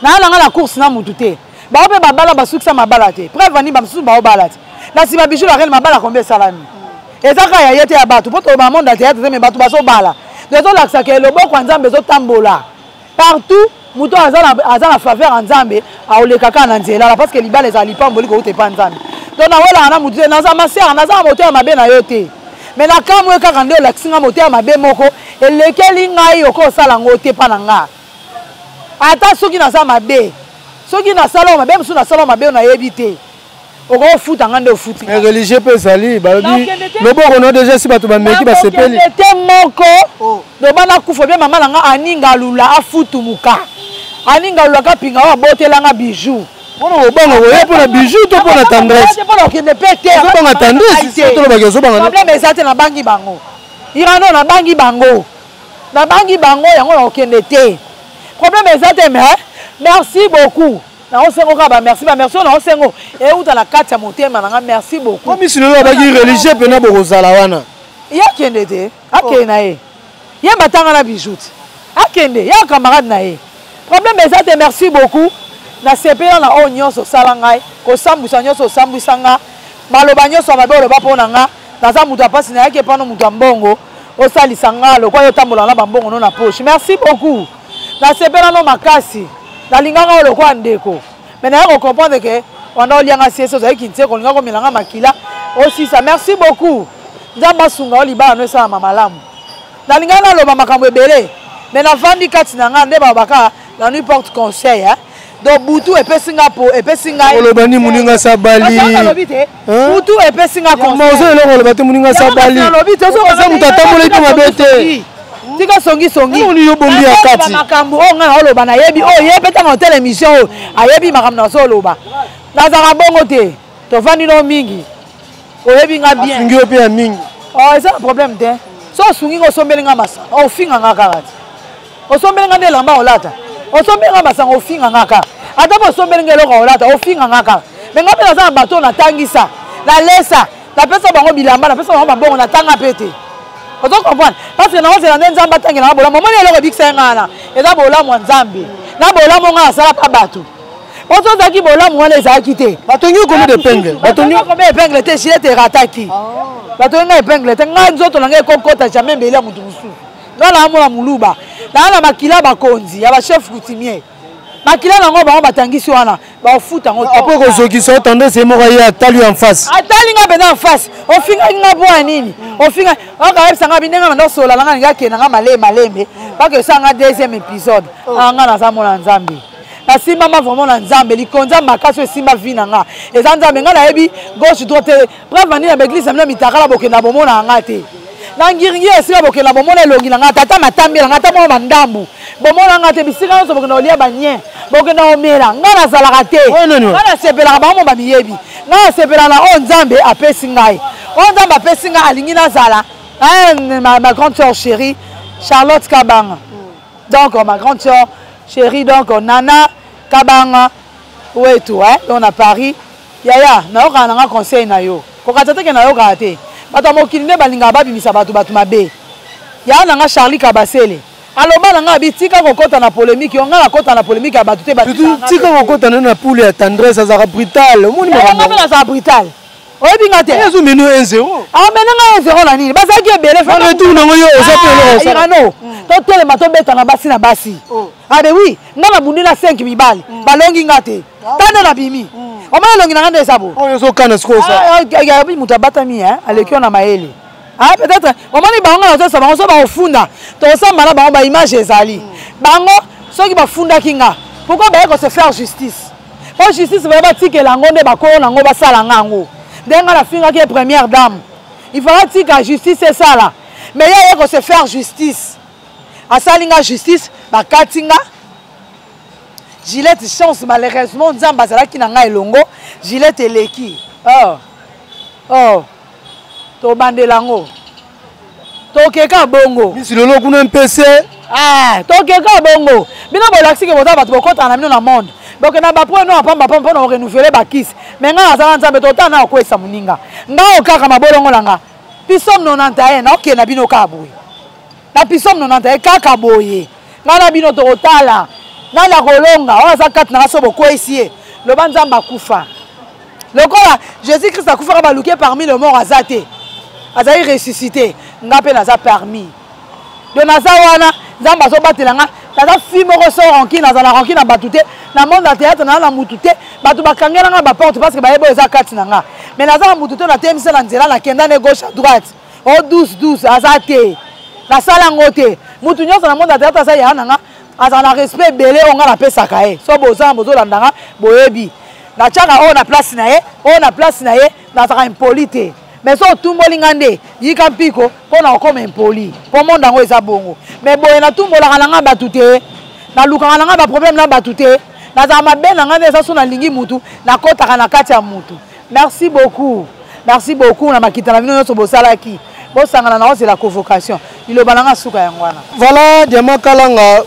nayalanga na course na mutu te bao mpe babala basukisa mabala te preuve ani bamisusu baobala te na nsima Bijou la reine mabala kombe esalami eza kaka ya ye te ya bato mpo toloba monde ya théâtre te me bato bazobala ezolakisaka eloboko ya nzambe ezotambola partout moto aza na faveur ya nzambe aoleka kaka na nzela parce que libala ezala lipamboli kouta epa nzambe donc nawelaka na motu te naza masere naza na moto ya mabe na yo te me nakamwe kaka nde olakisi nga moto ya mabe moko elekeli ngai oko osala ngo te mpa na nga ata soki naza mabe soki nasala mabe mosusu nasala mabe nayebi te okofuta nga nde ofuti religieux mpe ezali balobi loboko no déjà si bato bameki basepeli te moko loba nakufa bie mama na nga aninga alula afutumuka aninga alula kapinga oyo abotelanga Bijou mpona kobanga koye mpona Bijou to mpona tendresse mpona okende mpe te ozobanga tendresse tolobaki ozobanga problème eza te nabangi bango irano nabangi bango yango na okende te problème eza te mais merci beaucoup naosengo kaka bamerci oyo naosengo euta na kati ya motema nanga merci beaucoup komisi lelo abaki religieux mpena bokozala wana ye akende te akende na ye ye batanga na Bijou te akende ye camarade na ye problème eza te merci beaucoup nasepela na oyo nyonso osala ngai kosambwisa nyonso osambwisa nga maloba nyonso mabe oloba mpo na nga naza moto apasi nayaki epano moto ya mbongo osalisa nga lokwa yo otambola na bambongo no na poche merci beaucoup nasepela no makasi nalinganga oyo lokwa ndeko me naye kocomprendre ke wanda olianga siese ozalaki ntie kolinga komelanga makila osisa merci beaucoup nzambe asunga o libala no esalama malamu nalinganga naloba makambo ebele me navandi kati na nga nde babaka na nui porte conseil donc butu epesi nga po epesi ngai oloba ni moninga sabali butu epesi nga conseil eloko oloba te moninga sabali oza moto atambola mpe mabe te tika songi oni yo bombi ya kati makambo oyo ngai naoloba nayebi oyo ye mpe ntango otala émission oyo ayebi makambo nazoloba nazaka bongo te tovandi no mingi oyebi nga bien asungi yo mpe ya mingi eza na problème te so osungi nga osombeli nga masanga ofinga nga kaka te osombeli nga nde elamba olata osombeli nga masanga ofinga ngaka ata mpe osombeli nga eloko olata ofinga ngaka me nga mpe naza na bato natangisa nalesa napesa bango bilamba napesa bango mabongo natanga mpe te ozo comprendre parce que nakozela nde nzambe atangela nga bolamu omoni eloko ebikisa ye ngana eza bolamu ya nzambe na bolamu nga nasala pa bato ozozaki bolamu wana ezalaki te batongi combien d'épingle batongi combien d'épingle te gilet erataki batongi nga épingle te nga nzoto na nga ekokota jamais mbeli ya motu mosusu nga naamona moluba naa na makila bakonzi ya bachef coutumier makila nango bango batangisi wana baofuta yango apres kozokisa tendance emoko ye atali en face atali nga mpenza en face ofingaki nga mpo ya nini ofinga okayebisanga bi ndenge nanda osola nanga ninga akenda nga malembe pake esanga deuxième épisode nga naza mona nzambe nasimbama vraiment na nzambe likonza makasi esimba vi na nga eza nzambe nga nayebi gauche droite brave vandi na baeglise amina mitakala bokenda bomona nga te na ngiringi esika bokenda bomona elongi na nga tata matambi na nga ata mona bandambu bomona nga te bisika nyonso bokenda kolia banien bokenda omela nga nazalaka te nga nasepelaka bango bamiyebi nga nasepelaka na oyo nzambe apesi ngai oyo nzambe apesi ngai alingi nazala ma grande sœur chérie Charlotte Kabanga donc ma grande sœur chérie donc Nana Kabanga wetu donc na Paris yaya nayoka nanga conseil na yo kokata teke nayoka te bato mokili nde balinga babimisa bato mabe ya nanga Charlie Kabasele aloba nanga bitika kokota na polémique yo nga kota na polémique ya bato te tika kokota na poule ya tendresse azaka brutal omoni makambo na za brutal oyebi nga te ezo menu 1-0 menanga 1-0 na nini bazaki ebele retour nango yo oza pe irano totelema tobeta na basi na basi abe oui nga nabundi na 5 mibali balongi nga te tande na bimi omona elongi na nga nde eza bo oyo ozokana sikoyobi moto abatami aleki yo na mayele peut-être omoni bango nga nazosa bango so baofunda tosamba na bango baimage ezali bango soki bafundaki nga pourquoi baye kose faire justice po justice baye batikela yango nde bakolo nango basala nga yango ndenge nga nafingaki ye première dame il fallait tika justice esala mais ye aye kose faire justice asali nga justice bakati nga Gillette chance malheureusement nzambe azalaki na nga elongo Gillette eleki tobandela ngo tokeka bongo misi lolo kuna mpese tokeka bongo bino bolakisi ke bota bato bokotana na bino na monde donc na bapo no apamba pamba no renouveler bakisi mais nga azala nzambe totana na kwesa muninga nga okaka mabolongo langa pisom 91 na okena bino kaboye na pisom 91 kaka boye nga na bino totala na la kolonga on za kat na so bokwesi ye loba nzamba kufa lokola Jésus Christ akufa ba luké parmi les morts azate azali ressuscité nga pe naza parmi de naza wana nzamba so batela nga naza fi moko so ronki naza na ronki na batute na monde na théâtre na mutute batu bakangela nga ba porte parce que ba yebo eza kati na nga mais naza na mutute na temisa na nzela na kenda ne gauche à droite o douce azate na sala ngote mutu nyonso na monde na théâtre sa ya na nga aza na respect belé onga na pesaka ye so bozanga bozolanda nga boyebi na tiaka oyo na place na ye oyo na place na ye nazaka impoli te mais so otumboli nga nde yika mpiko mpo na okoma impoli mpo monde yango eza bongo mais boye natumbolaka na nga bato te nalukaka na nga baproblème na bato te nazala mabe na nga nde eza so nalingi mutu nakotaka na kati ya mutu merci beaucoup na makita na bino nyonso bosalaki bosangana na ozela convocation liloba na nga suka yango wana voilà Diamant Kalanga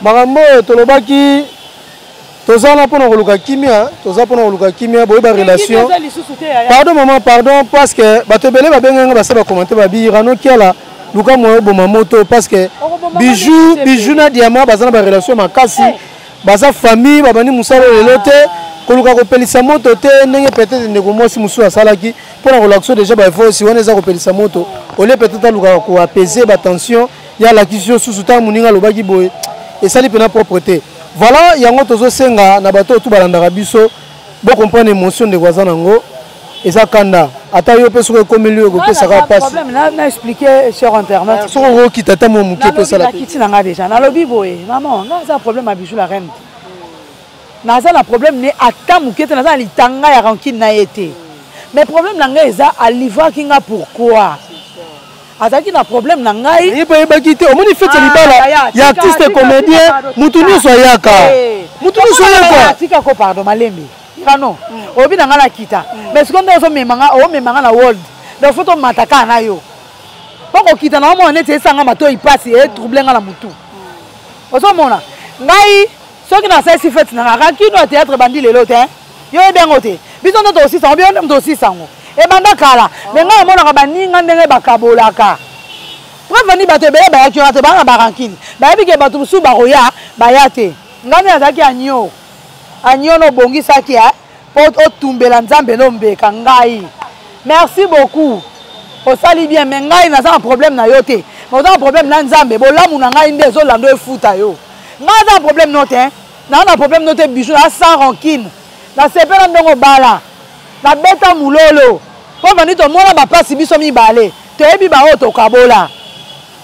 makambo tolobaki tozala mpona koluka kimia boyeba relation pardon maman pardon parce que bato ebele babenganga base bakommente babi Rano Kiala luka moyo boma moto parce que bijou na Diamant baza na barelation makasi baza famille babandi mosala lelo te koluka kopelisa moto te ndenge peut-être ndeko mwasi mosusu asalaki mpona kolakisa déjà baefosi wana eza kopelisa moto olie peut-être alukaka koapese batension ya lakisi yo susu ntango moninga alobaki boye esali mpena propreté voilà yango tozosenga na bato oyo balandaka biso bocomprendre émotion ndeko aza nango eza kanda ata yo mpe soki ekomeli oyo ekopesaka mpasi na expliqué sur internet soki okokita ata mwa moke epesala nakiti na nga déjà nalobi boye maman nga aza problème ya bijou la reine naza na problème ne ata moke te naza na litanga ya rankine na ye te mais problème na ngai eza alivaki nga pourquoi azalaki na problème na ngai yebaki te omoni fete libala ya artiste comédien mutu nyonso ayaka mutu nyonso ayaka tikako pardon malembe irano obi na nga na kita mais sikoyo nde omemanga na world donc fo tomataka na yo mpo kokita na omona neti esanga matoi mpasi etrouble nga na mutu ozomona ngai soki nasalisi fete nanga kakino ya théâtre bandi lelo te yo ebengo te biso nde tosisango bio nde tosisango ebanda kala me ngai amonaka baninga ndenge bakabolaka preveni bato ebele bayaki wana te baa na barankine bayebi ke bato mosusu bakoya baya te ngai nde nazalaki anio no obongisaki mpo otumbela nzambe nombeka ngai merci beaucoup osali bien me ngai naza na problème na yo te mais oza na problème na nzambe bolamu na ngai nde ezolanda efuta yo ngai aza na problème no te naa na problème no te bijou na sans rancune nasepela ndongo bala nabeta mulolo mpo vandi tomona bapasi biso mibale toyebi baoyo tokabola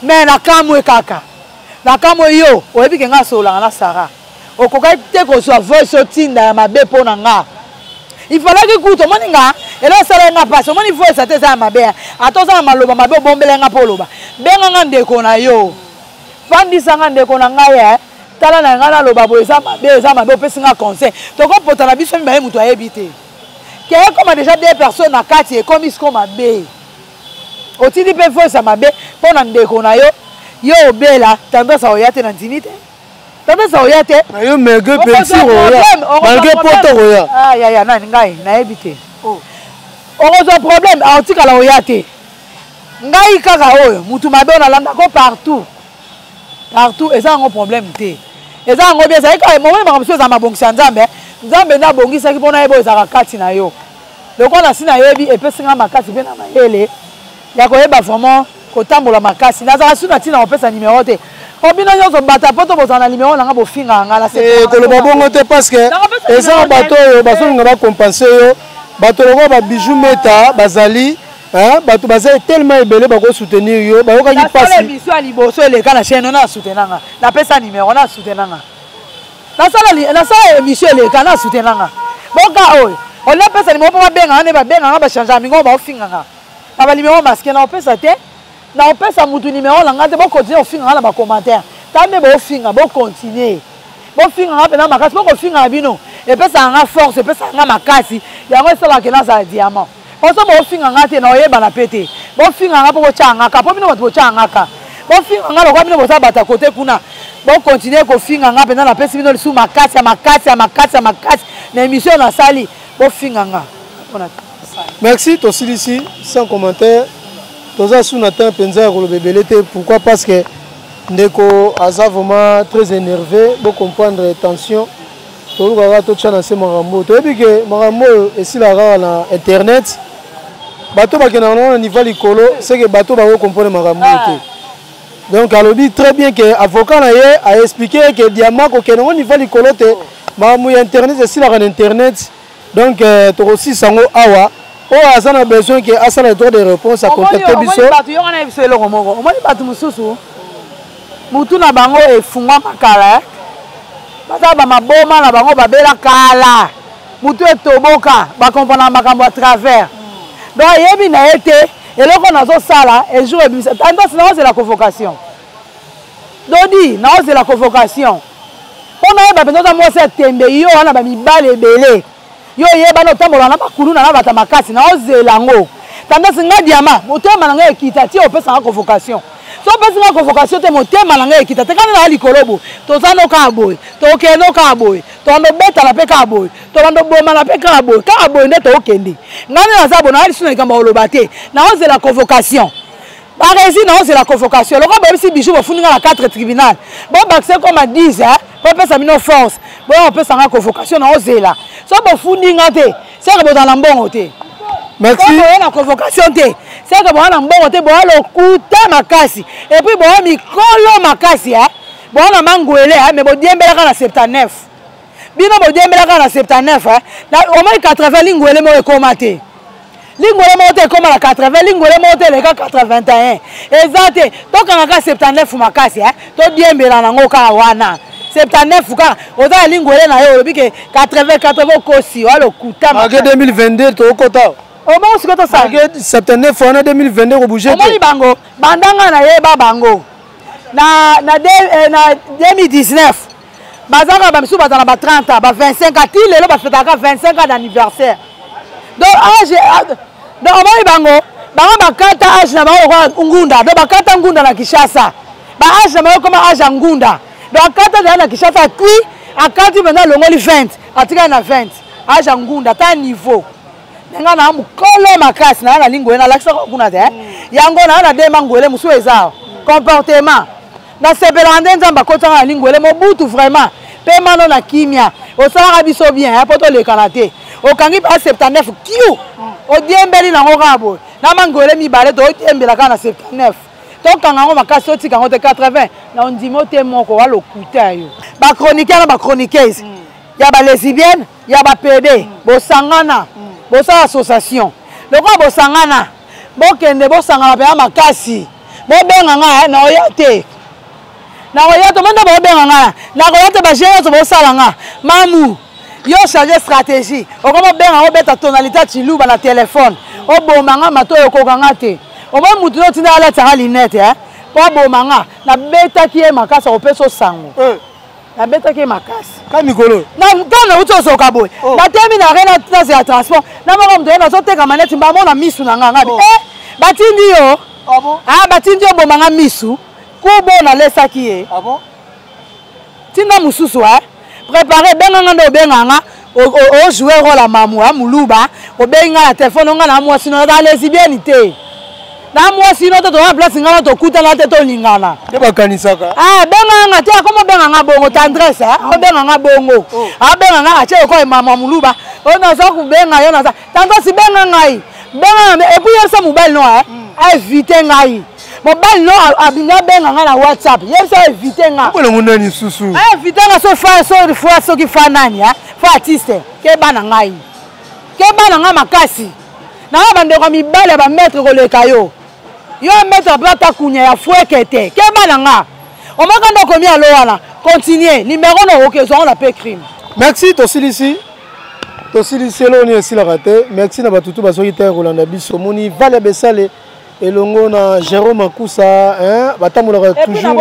me nakamwe kaka nakamwe yo oyebi ke ngai asololanga na sara okokaki te kozwa voice otinda ya mabe mpo na nga ifalaki kuta omoni nga elo osala nga mpasi omoni voice ate eza ya mabe ata oza na maloba mabe obombela nga mpo oloba benga nga ndeko na yo fandisa nga ndeko na ngai tala na ngai naloba boye eza mabe opesi nga conseil tokopota na biso mibaye moto ayebi te keye koma déjà deux personnes na kati ekomi siko mabe otindi mpe voice ya mabe mpo na ndeko na yo yo obela tendance oya te na ndimi te tendance oya te yo mege pentir oya malgré poto oya aya nani ngai nayebi te okozwa problème aotikala oya te ngai kaka oyo mutu mabe onalandako partout eza yango problème te eza yango bien ezali kaka momoni makambo mosusu eza mabongisi ya nzambe nzambe nde abongisaki mpo na yeba oyo ezalaka kati na yo lokola nasi nayebi epesi nga makasi mpe na mayele ya koyeba vraiment kotambola makasi nazala su na ntina kopesa nimero te obino nyonso bata po to bozala na nimero nanga bofinga nga na koloba bongo te parce que eza bato oyo bazolinga bakompense yo bato lokola babiju meta bazali bato baza tellement ebele bakosoutenir yo bayokaki mpasi émission ya liboso eleka na chaîne na soutenanga napesa nimero na soutenanga nasala émission eleka na soutenanga boka oyo olepesa nimero mpo babenganga nde babenganga bachange mingo baofinganga na banimero maske na opesa te na opesa mutu nimero na nga te bokontinue ofinganga na bacommentaire tambe bofinga bokontinue bofinganga mpena makasi bokofinganga bino epesaka nga force epesaka nga makasi yango esalaka nazala diamant oso bofinganga te na oyebana mpe te bofinganga mpo botyangaka mpo bino bato botyangaka bofinganga lokwa bino bosala bata kote kuna bokontinue kofinganga mpena napesi bino lisu makasi ya makasi ya makasi ya makasi na émission nasali bofinganga. Merci, tosilisi sans commentaire. Toza suna temps penza ya koloba ebele te. Pourquoi? Parce que ndeko aza vraiment très énervé, bo comprendre tension. Tolukaka totya na se makambo. Toyebi ke makambo oyo esilaka na internet. Bato bakendaka na niveau likolo, c'est que bato bako comprendre makambo te. Donc alobi très bien que avocat na ye a expliqué que diamant ko kenongo niveau likolo te. Makambo ya internet esilaka na internet. Donc tokosi sango awa. Oh, ça a besoin que ça ait droit de réponse à contacter biso. Omoni batu mususu mutu na bango efungwa makala baza ba maboma na bango babela kala mutu etoboka ba comprendre makambo à travers donc yebi na été eloko nazo sala et jour ebimisa tendance na c'est la convocation dodi na c'est la convocation on a ba penza mo se tembe yo wana ba mibale ebele yo yeba no tambola na bakulu na bata makasi na ozelango tandasi nga diama motema na nga ekita ti opesa nga convocation so opesa nga convocation te motema na nga ekita te kana na likolobo tozano ka boy tokeno ka boy tondo beta la pe ka boy tondo boma la pe ka boy nde to okende ngani na zabo na ali suna ikamba oloba te na ozela convocation barezi na ozela convocation loko ba bisi bijou bofuninga na 4 tribunal bon bakse comme à 10 bon pesa mino force bon opesa nga convocation na ozela so bofuninga te c'est que dans l'ambongo te merci la convocation te c'est que dans l'ambongo te bon le kuta makasi et puis bon mikolo makasi bon na manguele mais bon diembela na 79 bino bon diembela na 79 na au moins 80 linguele mo ekomate linguele mo te ekoma na 80 linguele mo te le 81 exacte to kanga 79 makasi to diembela nango ka wana 79 ka oza lingwele na yo bike 80 kosi walo kutama en 2022 to kota o ba siko to sa 79 en 2022 ko bouger te o bango bandanga na ye ba bango na 2019 bazaka ba misu batana ba 30 ba 25 ati lelo ba fetaka 25 ans d'anniversaire donc âge donc o ba bango bakata âge na bango ngunda donc bakata ngunda na Kishasa ba âge na bango comme âge ngunda donc akata na Kinshasa kui akati maintenant longoli 20 atika na 20 aja ngunda ta niveau nga na mukolo makasi na lingo na lakisa kuna te yango na dema ngwele musu eza comportement na sebela nzamba kota na lingwele mobutu vraiment pe mano na kimia osala biso bien poto le kanate okangi pa 79 kiu odiembeli na ngorabo na mangwele mibale to odiembela kana 79 to kanga ngo makasi otika ngo te 80 na ondimo te moko wa lokuta yo ba chroniqueur na ba chroniqueuse ya ba lesbienne ya ba PD bosangana bosa association loko bosangana bokende bosangana pe makasi bobenga nga na oyate na oyate manda bobenga nga na oyate ba gérer to bosala nga mamu yo changer stratégie okoma benga obeta tonalité chiluba na téléphone oboma nga mato yokokanga te oba mutu no tina ala tanga linette po oboma nga na beta ki e makasa opeso sango na beta ki makasi ka mikolo na tana uto soka boy na temi na rena na ya transport na mako mto na so teka maneti mba mona misu na nga ngabi batindi yo batindi yo boma nga misu kubo na lesa ki e tinda mususu préparer benga nga ndo benga nga o jouer rôle la mamu muluba o benga na téléphone nga na moi sino na lesbienité na moi sino to na place nga to kuta na te to lingana de bakanisaka benga nga te akoma benga nga bongo tendresse o benga nga bongo benga nga ache ko mama muluba o na so ku benga yo na sa tanto si benga ngai benga et puis yesa mobile no éviter ngai mobile no abinga benga nga na WhatsApp yesa éviter nga ko le ngunani susu éviter nga so fa so ki fa nani fa artiste ke bana ngai ke bana nga makasi na bande ko mibale ba mettre ko le kayo yo mettre ba ta kunya ya fouekete ke bana nga o makanda ko mi alo wana continuer numéro no okezo on appelle crime. Merci tosilisi lo ni esila raté merci na batutu basoki te kolanda biso moni vale besale elongo na Jérôme Akusa batambolaka toujours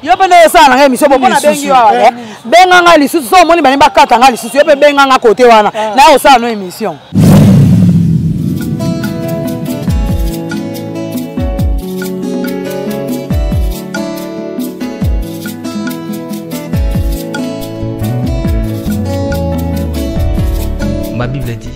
yo pe na esala nga émission pona bengi wa benga nga lisusu so moni bani bakata nga lisusu yo pe benga nga côté wana na osala no émission. Ma Bible dit